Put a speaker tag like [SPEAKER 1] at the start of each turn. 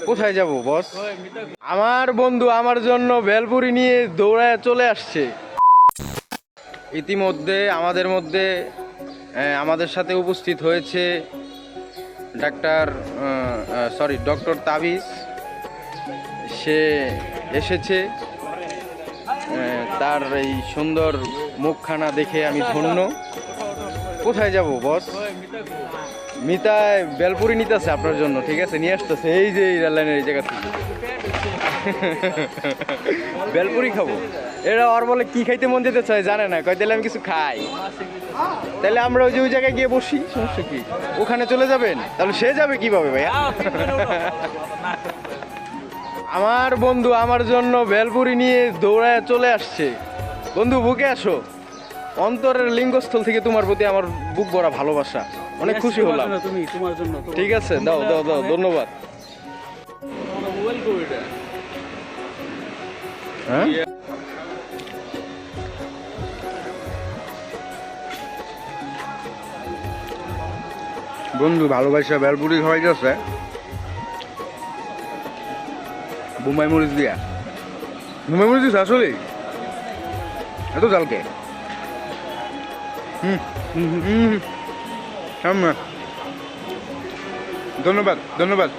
[SPEAKER 1] কোথায় যাব বস? আমার বন্ধু আমার জন্য ভেলপুরি নিয়ে দৌড়ায় চলে আসছে। ইতিমধ্যে আমাদের সাথে উপস্থিত হয়েছে ডক্টর তাবিজ। সে এসেছে, তার এই সুন্দর মুখখানা দেখে আমি ধন্য। কোথায় যাব বস? মিতায় বেলপুরি নিতেছে আপনার জন্য, ঠিক আছে, নিয়ে আসতেছে। এই যে রেল লাইনের এই জায়গা থেকে বেলপুরি খাবো। এরা আর বলে কি খাইতে মন যেতে চায় জানে না, কয় তাহলে আমি কিছু খাই। তাহলে আমরা ওই জায়গায় গিয়ে বসি, সমস্যা কি? ওখানে চলে যাবেন? তাহলে সে যাবে কিভাবে ভাইয়া? আমার বন্ধু আমার জন্য বেলপুরি নিয়ে দৌড়ায় চলে আসছে। বন্ধু বুকে আসো, অন্তরের লিঙ্গস্থল থেকে তোমার প্রতি আমার বুক ভরা ভালোবাসা। অনেক খুশি হলাম। ঠিক আছে, দাও দাও দাও, ধন্যবাদ। হ্যাঁ, বন্ধু ভালোবাসা বেলপুরি খাওয়াই যাচ্ছে বোম্বাই মরিচ দিয়া। বোম্বাই মরিচ দিস আসলে এত জালকে? ধন্যবাদ ধন্যবাদ।